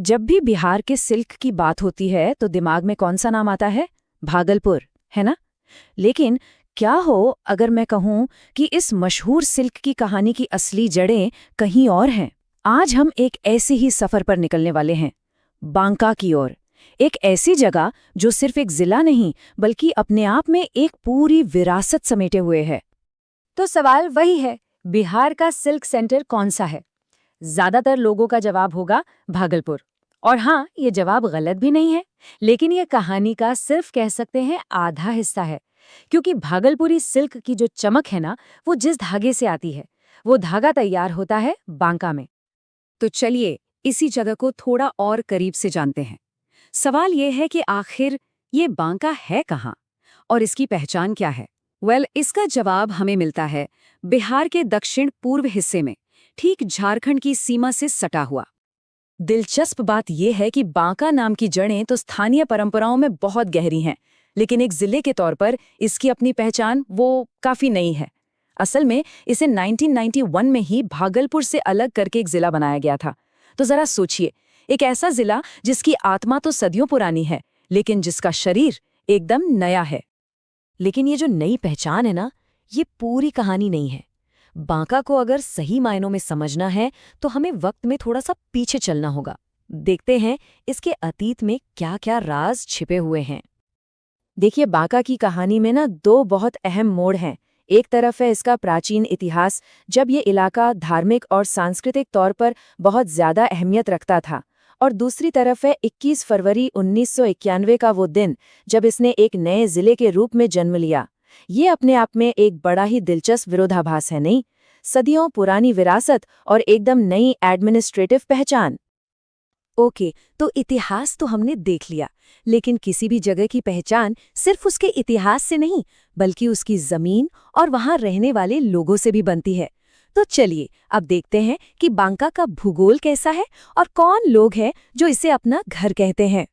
जब भी बिहार के सिल्क की बात होती है तो दिमाग में कौन सा नाम आता है? भागलपुर, है ना? लेकिन क्या हो अगर मैं कहूं कि इस मशहूर सिल्क की कहानी की असली जड़ें कहीं और हैं? आज हम एक ऐसे ही सफर पर निकलने वाले हैं, बांका की ओर। एक ऐसी जगह जो सिर्फ एक जिला नहीं बल्कि अपने आप में एक पूरी विरासत समेटे हुए है। तो सवाल वही है, बिहार का सिल्क सेंटर कौन सा है? ज्यादातर लोगों का जवाब होगा भागलपुर। और हाँ, ये जवाब गलत भी नहीं है, लेकिन ये कहानी का सिर्फ कह सकते हैं आधा हिस्सा है। क्योंकि भागलपुरी सिल्क की जो चमक है ना, वो जिस धागे से आती है, वो धागा तैयार होता है बांका में। तो चलिए इसी जगह को थोड़ा और करीब से जानते हैं। सवाल ये है कि आखिर ये बांका है कहाँ और इसकी पहचान क्या है? इसका जवाब हमें मिलता है बिहार के दक्षिण पूर्व हिस्से में, ठीक झारखंड की सीमा से सटा हुआ। दिलचस्प बात यह है कि बांका नाम की जड़ें तो स्थानीय परंपराओं में बहुत गहरी हैं, लेकिन एक जिले के तौर पर इसकी अपनी पहचान वो काफी नई है। असल में इसे 1991 में ही भागलपुर से अलग करके एक जिला बनाया गया था। तो जरा सोचिए, एक ऐसा जिला जिसकी आत्मा तो सदियों पुरानी है, लेकिन जिसका शरीर एकदम नया है। लेकिन ये जो नई पहचान है ना, ये पूरी कहानी नहीं है। बांका को अगर सही मायनों में समझना है तो हमें वक्त में थोड़ा सा पीछे चलना होगा। देखते हैं इसके अतीत में क्या क्या राज छिपे हुए हैं। देखिए, बांका की कहानी में ना दो बहुत अहम मोड़ हैं। एक तरफ है इसका प्राचीन इतिहास, जब ये इलाका धार्मिक और सांस्कृतिक तौर पर बहुत ज्यादा अहमियत रखता था, और दूसरी तरफ है 21 फरवरी 1991 का वो दिन जब इसने एक नए जिले के रूप में जन्म लिया। ये अपने आप में एक बड़ा ही दिलचस्प विरोधाभास है, नहीं? सदियों पुरानी विरासत और एकदम नई एडमिनिस्ट्रेटिव पहचान। ओके, तो इतिहास तो हमने देख लिया, लेकिन किसी भी जगह की पहचान सिर्फ उसके इतिहास से नहीं बल्कि उसकी जमीन और वहां रहने वाले लोगों से भी बनती है। तो चलिए अब देखते हैं कि बांका का भूगोल कैसा है और कौन लोग हैं जो इसे अपना घर कहते हैं।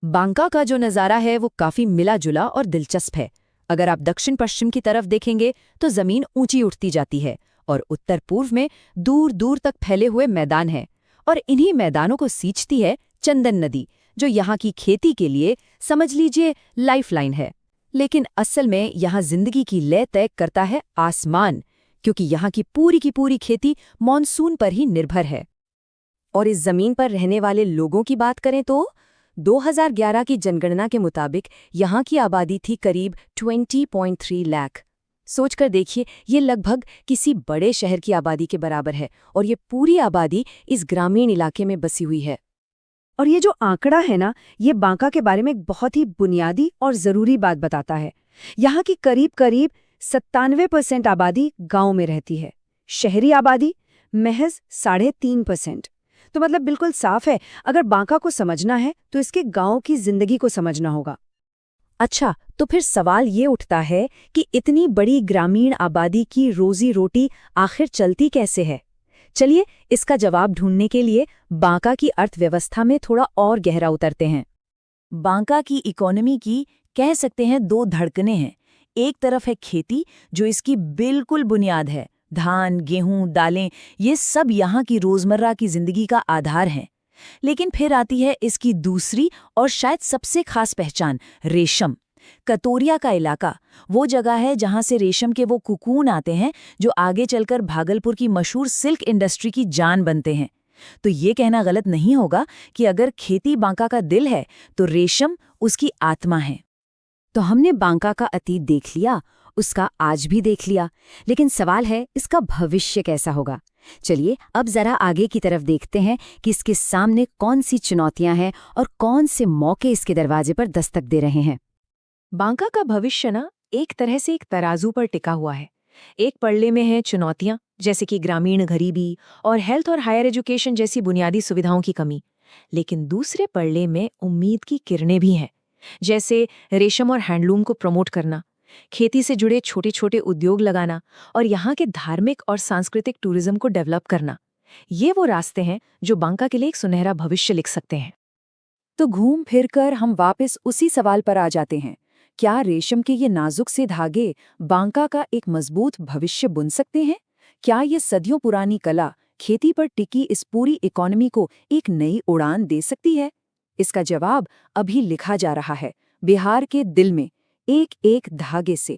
बांका का जो नज़ारा है वो काफी मिला जुला और दिलचस्प है। अगर आप दक्षिण पश्चिम की तरफ देखेंगे तो जमीन ऊंची उठती जाती है और उत्तर पूर्व में दूर दूर तक फैले हुए मैदान हैं, और इन्हीं मैदानों को सींचती है चंदन नदी, जो यहाँ की खेती के लिए समझ लीजिए लाइफलाइन है। लेकिन असल में यहाँ जिंदगी की लय तय करता है आसमान, क्योंकि यहाँ की पूरी खेती मॉनसून पर ही निर्भर है। और इस जमीन पर रहने वाले लोगों की बात करें तो 2011 की जनगणना के मुताबिक यहाँ की आबादी थी करीब 20.3 लाख। सोचकर देखिए, ये लगभग किसी बड़े शहर की आबादी के बराबर है, और ये पूरी आबादी इस ग्रामीण इलाके में बसी हुई है। और ये जो आंकड़ा है ना, ये बांका के बारे में एक बहुत ही बुनियादी और ज़रूरी बात बताता है। यहाँ की करीब 97% आबादी गांव में रहती है, शहरी आबादी महज 3.5%। तो मतलब बिल्कुल साफ है, अगर बांका को समझना है तो इसके गांव की जिंदगी को समझना होगा। अच्छा, तो फिर सवाल ये उठता है कि इतनी बड़ी ग्रामीण आबादी की रोजी रोटी आखिर चलती कैसे है? चलिए इसका जवाब ढूंढने के लिए बांका की अर्थव्यवस्था में थोड़ा और गहरा उतरते हैं। बांका की इकोनॉमी की कह सकते हैं दो धड़कनें हैं। एक तरफ है खेती, जो इसकी बिल्कुल बुनियाद है। धान, गेहूं, दालें, ये सब यहाँ की रोजमर्रा की जिंदगी का आधार हैं। लेकिन फिर आती है इसकी दूसरी और शायद सबसे खास पहचान, रेशम। कतोरिया का इलाका वो जगह है जहां से रेशम के वो कुकून आते हैं जो आगे चलकर भागलपुर की मशहूर सिल्क इंडस्ट्री की जान बनते हैं। तो ये कहना गलत नहीं होगा कि अगर खेती बांका का दिल है तो रेशम उसकी आत्मा है। तो हमने बांका का अतीत देख लिया, उसका आज भी देख लिया, लेकिन सवाल है इसका भविष्य कैसा होगा। चलिए अब जरा आगे की तरफ देखते हैं कि इसके सामने कौन सी चुनौतियां हैं और कौन से मौके इसके दरवाजे पर दस्तक दे रहे हैं। बांका का भविष्य ना एक तरह से एक तराजू पर टिका हुआ है। एक पड़ले में है चुनौतियां, जैसे कि ग्रामीण गरीबी और हेल्थ और हायर एजुकेशन जैसी बुनियादी सुविधाओं की कमी, लेकिन दूसरे पड़ले में उम्मीद की किरणें भी हैं, जैसे रेशम और हैंडलूम को प्रमोट करना, खेती से जुड़े छोटे छोटे उद्योग लगाना और यहाँ के धार्मिक और सांस्कृतिक टूरिज्म को डेवलप करना। ये वो रास्ते हैं जो बांका के लिए एक सुनहरा भविष्य लिख सकते हैं। तो घूम फिर कर हम वापस उसी सवाल पर आ जाते हैं, क्या रेशम के ये नाजुक से धागे बांका का एक मजबूत भविष्य बुन सकते हैं? क्या ये सदियों पुरानी कला खेती पर टिकी इस पूरी इकोनॉमी को एक नई उड़ान दे सकती है? इसका जवाब अभी लिखा जा रहा है, बिहार के दिल में, एक एक धागे से।